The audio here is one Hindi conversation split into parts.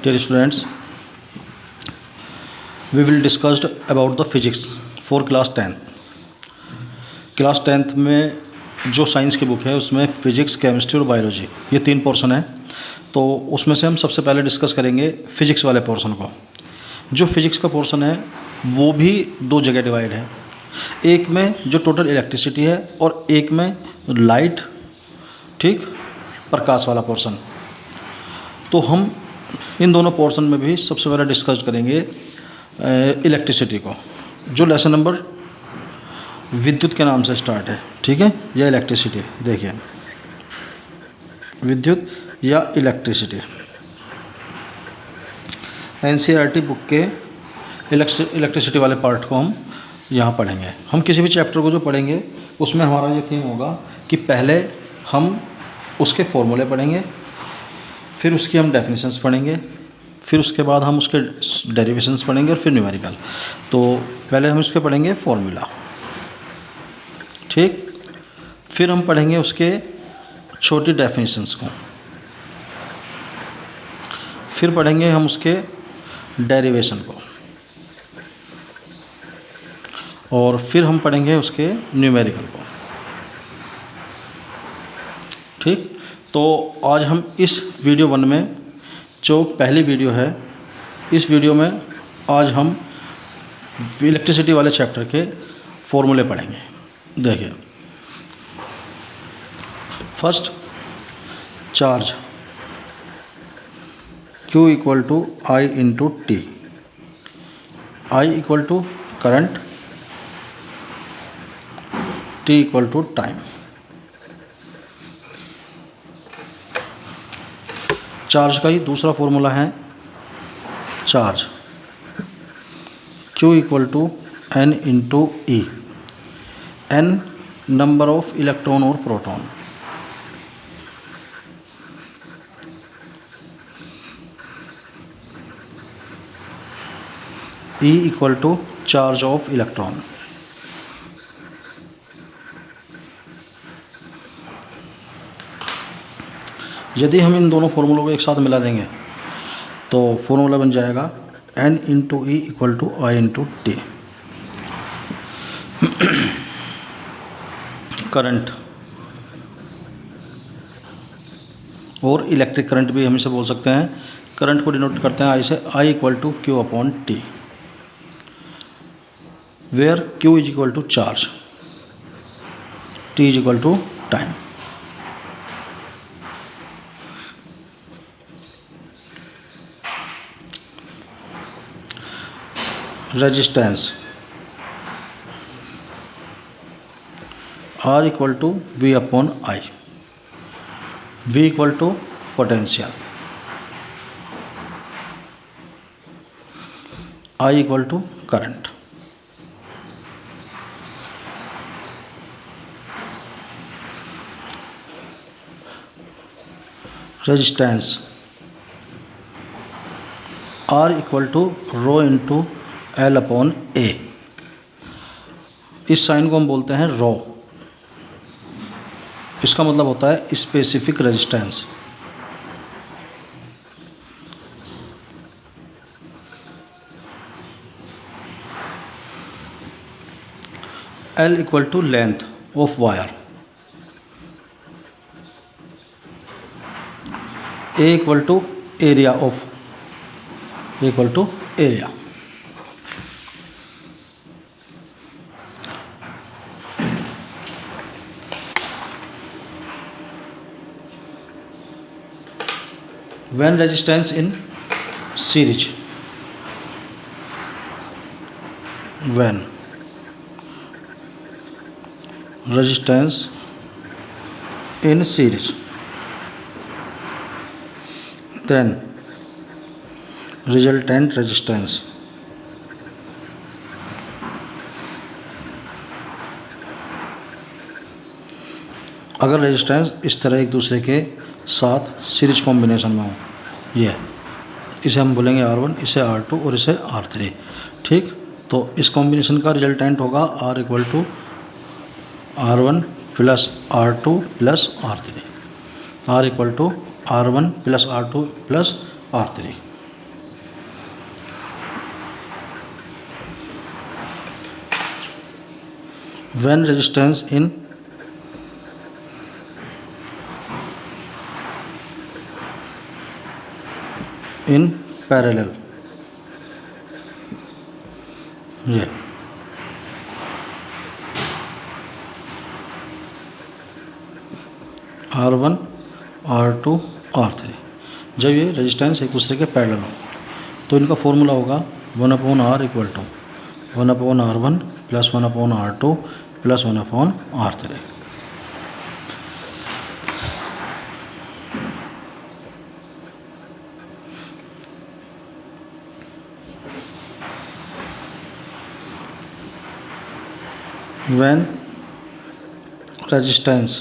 Dear students, we will discuss about the physics for class 10th. Class 10th में जो साइंस की बुक है उसमें फिजिक्स, केमिस्ट्री और बायोलॉजी ये 3 पोर्शन है। तो उसमें से हम सबसे पहले डिस्कस करेंगे फिजिक्स वाले पोर्शन को। जो फिजिक्स का पोर्शन है वो भी 2 जगह डिवाइड है, एक में जो टोटल इलेक्ट्रिसिटी है और एक में लाइट, ठीक, प्रकाश वाला पोर्शन। तो हम इन दोनों पोर्शन में भी सबसे पहले डिस्कस करेंगे इलेक्ट्रिसिटी को, जो लेसन नंबर विद्युत के नाम से स्टार्ट है, ठीक है, या इलेक्ट्रिसिटी। देखिए, विद्युत या इलेक्ट्रिसिटी एनसीईआरटी बुक के इलेक्ट्रिसिटी वाले पार्ट को हम यहाँ पढ़ेंगे। हम किसी भी चैप्टर को जो पढ़ेंगे उसमें हमारा ये थीम होगा कि पहले हम उसके फॉर्मूले पढ़ेंगे, फिर उसकी हम डेफिनेशंस पढ़ेंगे, फिर उसके बाद हम उसके डेरिवेशंस पढ़ेंगे और फिर न्यूमेरिकल। तो पहले हम इसके पढ़ेंगे फॉर्मूला, ठीक, फिर हम पढ़ेंगे उसके छोटी डेफिनेशंस को, फिर पढ़ेंगे हम उसके डेरिवेशन को, और फिर हम पढ़ेंगे उसके न्यूमेरिकल को, ठीक। तो आज हम इस वीडियो 1 में, जो पहली वीडियो है, इस वीडियो में आज हम इलेक्ट्रिसिटी वाले चैप्टर के फॉर्मूले पढ़ेंगे। देखिए, first charge Q equal to I into T, I equal to current, T equal to time. Charge का ही दूसरा फॉर्मूला है charge Q equal to N into E, N number of electron और proton, E equal to charge of electron. यदि हम इन दोनों फॉर्मूलों को एक साथ मिला देंगे तो फॉर्मूला बन जाएगा N into E equal to I into T. Current और इलेक्ट्रिक करंट भी हम इसे बोल सकते हैं। करंट को डिनोट करते हैं आई से, I equal to Q upon T, where Q is equal to charge, T is equal to time. Resistance R equal to V upon I, V equal to potential, I equal to current. Resistance R equal to rho into L upon A। इस साइन को हम बोलते हैं रो। इसका मतलब होता है specific resistance. L equal to length of wire, A equal to area of, equal to area. When resistance in series, when resistance in series, then resultant resistance, अगर रेजिस्टेंस इस तरह एक दूसरे के साथ सीरीज कॉम्बिनेशन में हो, ये इसे हम बोलेंगे R1, इसे R2 और इसे R3, ठीक। तो इस कॉम्बिनेशन का रिजल्टेंट होगा R equal to R1 plus R2 plus R3, R equal to R1 plus R2 plus R3। when resistance in parallel, ये R1 R2 R3, जब ये रेजिस्टेंस एक दूसरे के पैरेलल हो तो इनका फॉर्मूला होगा 1/R equal to 1/R1 plus 1/R2 plus 1/R3। when resistance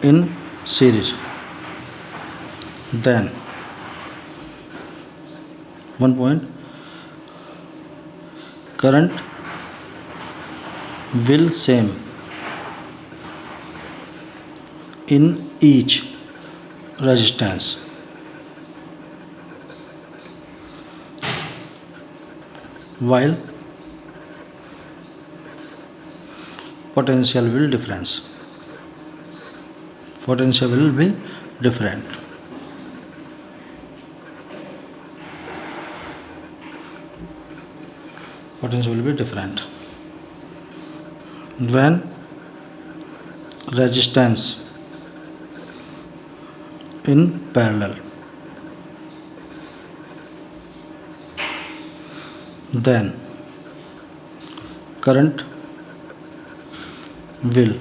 in series, then one point current will same in each resistance, while potential will difference, potential will be different, potential will be different when resistance in parallel, then current will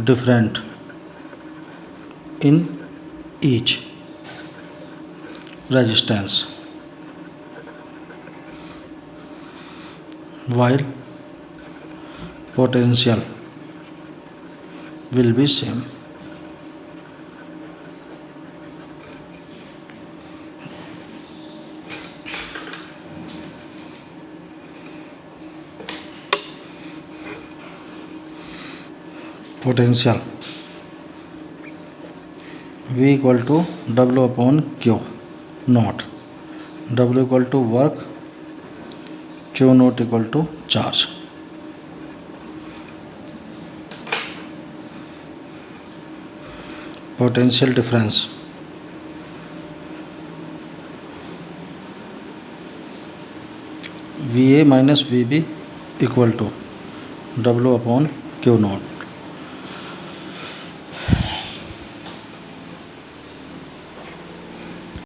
different in each resistance, while potential will be same। Potential V equal to W/Q naught, W equal to work, Q naught equal to charge. Potential difference VA minus VB equal to W/Q not.